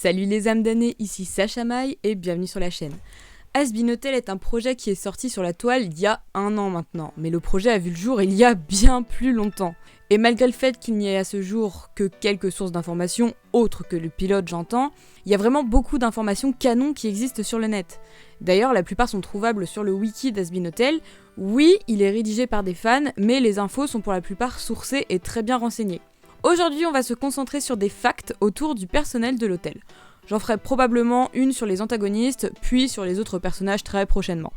Salut les âmes damnées, ici Sacha Maille et bienvenue sur la chaîne. Has Been Hotel est un projet qui est sorti sur la toile il y a 1 an maintenant, mais le projet a vu le jour il y a bien plus longtemps. Et malgré le fait qu'il n'y ait à ce jour que quelques sources d'informations, autres que le pilote j'entends, il y a vraiment beaucoup d'informations canon qui existent sur le net. D'ailleurs, la plupart sont trouvables sur le wiki d'Has Been Hotel. Oui, il est rédigé par des fans, mais les infos sont pour la plupart sourcées et très bien renseignées. Aujourd'hui, on va se concentrer sur des facts autour du personnel de l'hôtel. J'en ferai probablement une sur les antagonistes, puis sur les autres personnages très prochainement.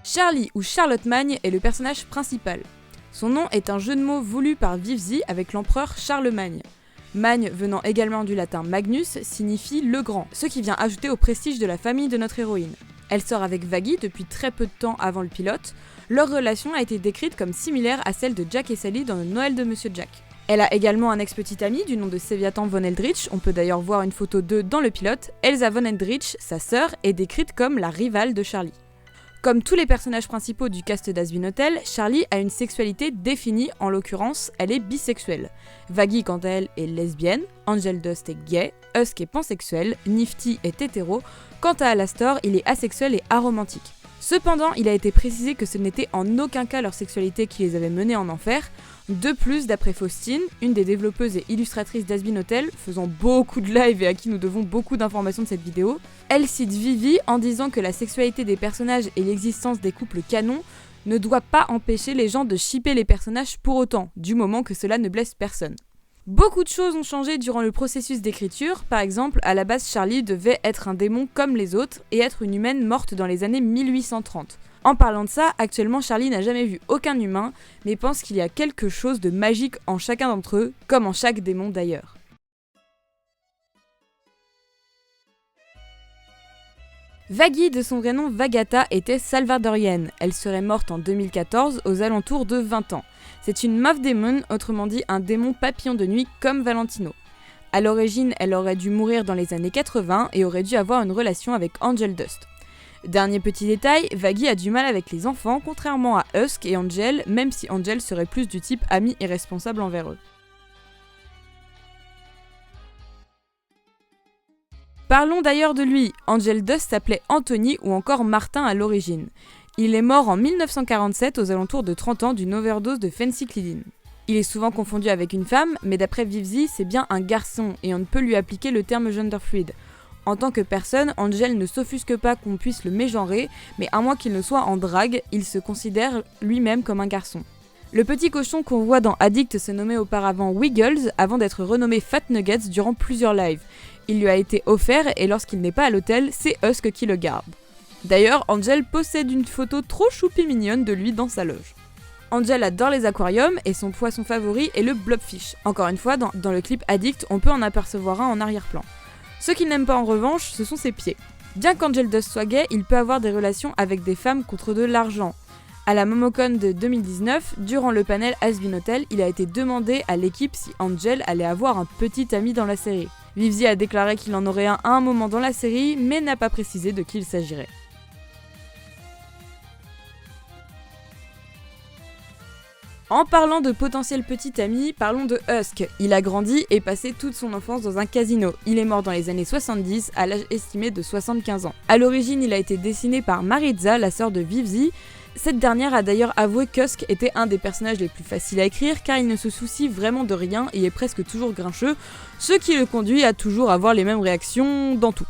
Charlie ou Charlotte Magne est le personnage principal. Son nom est un jeu de mots voulu par Vivzi avec l'empereur Charlemagne. Magne, venant également du latin Magnus, signifie le grand, ce qui vient ajouter au prestige de la famille de notre héroïne. Elle sort avec Vaggie depuis très peu de temps avant le pilote. Leur relation a été décrite comme similaire à celle de Jack et Sally dans le Noël de Monsieur Jack. Elle a également un ex-petit ami du nom de Seviatan von Eldritch, on peut d'ailleurs voir une photo d'eux dans le pilote. Elsa von Eldritch, sa sœur, est décrite comme la rivale de Charlie. Comme tous les personnages principaux du cast d'Has Been Hotel, Charlie a une sexualité définie, en l'occurrence, elle est bisexuelle. Vaggie, quant à elle, est lesbienne, Angel Dust est gay, Husk est pansexuel, Nifty est hétéro, quant à Alastor, il est asexuel et aromantique. Cependant, il a été précisé que ce n'était en aucun cas leur sexualité qui les avait menés en enfer. De plus, d'après Faustine, une des développeuses et illustratrices d'Has Been Hotel, faisant beaucoup de live et à qui nous devons beaucoup d'informations de cette vidéo, elle cite Vivi en disant que la sexualité des personnages et l'existence des couples canons ne doit pas empêcher les gens de shipper les personnages pour autant, du moment que cela ne blesse personne. Beaucoup de choses ont changé durant le processus d'écriture. Par exemple, à la base, Charlie devait être un démon comme les autres et être une humaine morte dans les années 1830. En parlant de ça, actuellement Charlie n'a jamais vu aucun humain, mais pense qu'il y a quelque chose de magique en chacun d'entre eux, comme en chaque démon d'ailleurs. Vaggie, de son vrai nom Vagata, était salvadorienne. Elle serait morte en 2014, aux alentours de 20 ans. C'est une Moth Demon, autrement dit un démon papillon de nuit comme Valentino. A l'origine, elle aurait dû mourir dans les années 80 et aurait dû avoir une relation avec Angel Dust. Dernier petit détail, Vaggie a du mal avec les enfants, contrairement à Husk et Angel, même si Angel serait plus du type ami et responsable envers eux. Parlons d'ailleurs de lui. Angel Dust s'appelait Anthony ou encore Martin à l'origine. Il est mort en 1947 aux alentours de 30 ans d'une overdose de phencyclidine. Il est souvent confondu avec une femme, mais d'après Vivzi, c'est bien un garçon et on ne peut lui appliquer le terme gender fluid. En tant que personne, Angel ne s'offusque pas qu'on puisse le mégenrer, mais à moins qu'il ne soit en drague, il se considère lui-même comme un garçon. Le petit cochon qu'on voit dans Addict se nommait auparavant Wiggles avant d'être renommé Fat Nuggets durant plusieurs lives. Il lui a été offert et lorsqu'il n'est pas à l'hôtel, c'est Husk qui le garde. D'ailleurs, Angel possède une photo trop choupi mignonne de lui dans sa loge. Angel adore les aquariums et son poisson favori est le blobfish. Encore une fois, dans le clip Addict, on peut en apercevoir un en arrière-plan. Ce qu'il n'aime pas en revanche, ce sont ses pieds. Bien qu'Angel Dust soit gay, il peut avoir des relations avec des femmes contre de l'argent. À la Momocon de 2019, durant le panel Has Been Hotel, il a été demandé à l'équipe si Angel allait avoir un petit ami dans la série. Vivzi a déclaré qu'il en aurait un à un moment dans la série, mais n'a pas précisé de qui il s'agirait. En parlant de potentiel petit ami, parlons de Husk. Il a grandi et passé toute son enfance dans un casino. Il est mort dans les années 70, à l'âge estimé de 75 ans. A l'origine, il a été dessiné par Maritza, la sœur de Vivzi. Cette dernière a d'ailleurs avoué qu'Husk était un des personnages les plus faciles à écrire car il ne se soucie vraiment de rien et est presque toujours grincheux, ce qui le conduit à toujours avoir les mêmes réactions dans tout.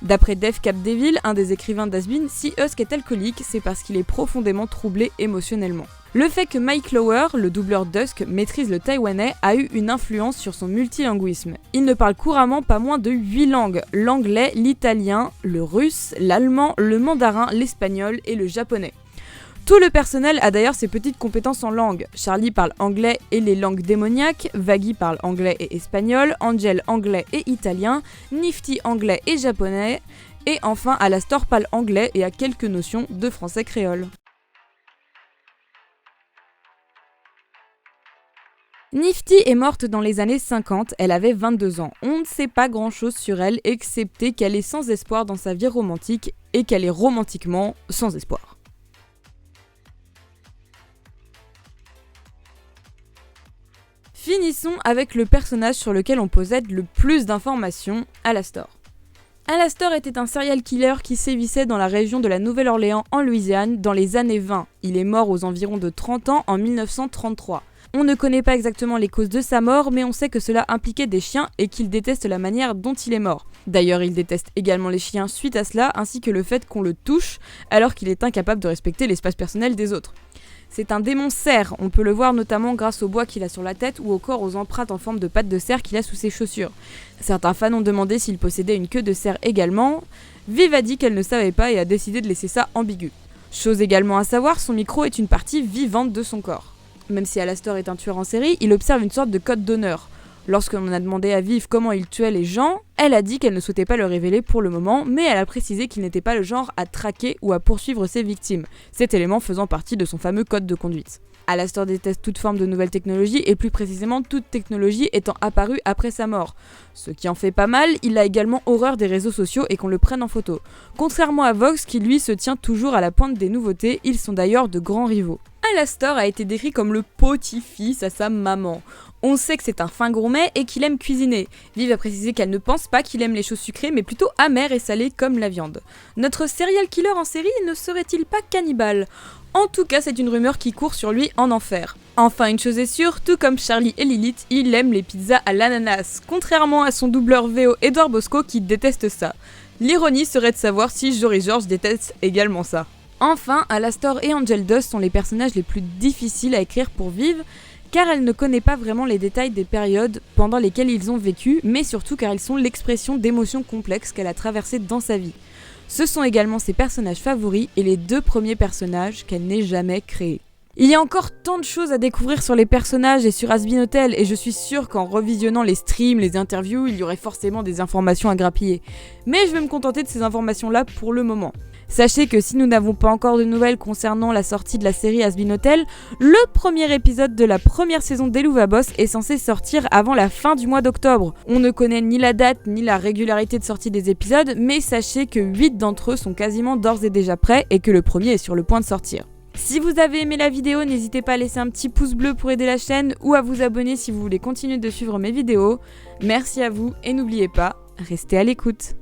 D'après Dave Capdeville, un des écrivains d'Has Been, si Husk est alcoolique, c'est parce qu'il est profondément troublé émotionnellement. Le fait que Mike Lower, le doubleur d'Husk, maîtrise le taïwanais a eu une influence sur son multilinguisme. Il ne parle couramment pas moins de 8 langues, l'anglais, l'italien, le russe, l'allemand, le mandarin, l'espagnol et le japonais. Tout le personnel a d'ailleurs ses petites compétences en langue. Charlie parle anglais et les langues démoniaques, Vaggie parle anglais et espagnol, Angel anglais et italien, Nifty anglais et japonais, et enfin Alastor parle anglais et a quelques notions de français créole. Nifty est morte dans les années 50, elle avait 22 ans. On ne sait pas grand chose sur elle, excepté qu'elle est sans espoir dans sa vie romantique et qu'elle est romantiquement sans espoir. Finissons avec le personnage sur lequel on possède le plus d'informations, Alastor. Alastor était un serial killer qui sévissait dans la région de la Nouvelle-Orléans en Louisiane dans les années 20. Il est mort aux environs de 30 ans en 1933. On ne connaît pas exactement les causes de sa mort, mais on sait que cela impliquait des chiens et qu'il déteste la manière dont il est mort. D'ailleurs, il déteste également les chiens suite à cela, ainsi que le fait qu'on le touche alors qu'il est incapable de respecter l'espace personnel des autres. C'est un démon cerf, on peut le voir notamment grâce au bois qu'il a sur la tête ou encore aux empreintes en forme de pattes de cerf qu'il a sous ses chaussures. Certains fans ont demandé s'il possédait une queue de cerf également. Viv a dit qu'elle ne savait pas et a décidé de laisser ça ambigu. Chose également à savoir, son micro est une partie vivante de son corps. Même si Alastor est un tueur en série, il observe une sorte de code d'honneur. Lorsqu'on a demandé à Viv comment il tuait les gens, elle a dit qu'elle ne souhaitait pas le révéler pour le moment, mais elle a précisé qu'il n'était pas le genre à traquer ou à poursuivre ses victimes, cet élément faisant partie de son fameux code de conduite. Alastor déteste toute forme de nouvelle technologie et plus précisément toute technologie étant apparue après sa mort. Ce qui en fait pas mal, il a également horreur des réseaux sociaux et qu'on le prenne en photo. Contrairement à Vox qui lui se tient toujours à la pointe des nouveautés, ils sont d'ailleurs de grands rivaux. Alastor a été décrit comme le petit-fils à sa maman. On sait que c'est un fin gourmet et qu'il aime cuisiner. Viv a précisé qu'elle ne pense pas qu'il aime les choses sucrées mais plutôt amères et salées comme la viande. Notre serial killer en série ne serait-il pas cannibale ? En tout cas, c'est une rumeur qui court sur lui en enfer. Enfin, une chose est sûre, tout comme Charlie et Lilith, il aime les pizzas à l'ananas, contrairement à son doubleur VO Edouard Bosco qui déteste ça. L'ironie serait de savoir si Jory George déteste également ça. Enfin, Alastor et Angel Dust sont les personnages les plus difficiles à écrire pour Viv, car elle ne connaît pas vraiment les détails des périodes pendant lesquelles ils ont vécu, mais surtout car ils sont l'expression d'émotions complexes qu'elle a traversées dans sa vie. Ce sont également ses personnages favoris et les 2 premiers personnages qu'elle n'ait jamais créés. Il y a encore tant de choses à découvrir sur les personnages et sur Hazbin Hotel, et je suis sûre qu'en revisionnant les streams, les interviews, il y aurait forcément des informations à grappiller. Mais je vais me contenter de ces informations-là pour le moment. Sachez que si nous n'avons pas encore de nouvelles concernant la sortie de la série Hazbin Hotel, le premier épisode de la première saison d'Helluva Boss est censé sortir avant la fin du mois d'octobre. On ne connaît ni la date ni la régularité de sortie des épisodes, mais sachez que 8 d'entre eux sont quasiment d'ores et déjà prêts et que le premier est sur le point de sortir. Si vous avez aimé la vidéo, n'hésitez pas à laisser un petit pouce bleu pour aider la chaîne ou à vous abonner si vous voulez continuer de suivre mes vidéos. Merci à vous et n'oubliez pas, restez à l'écoute.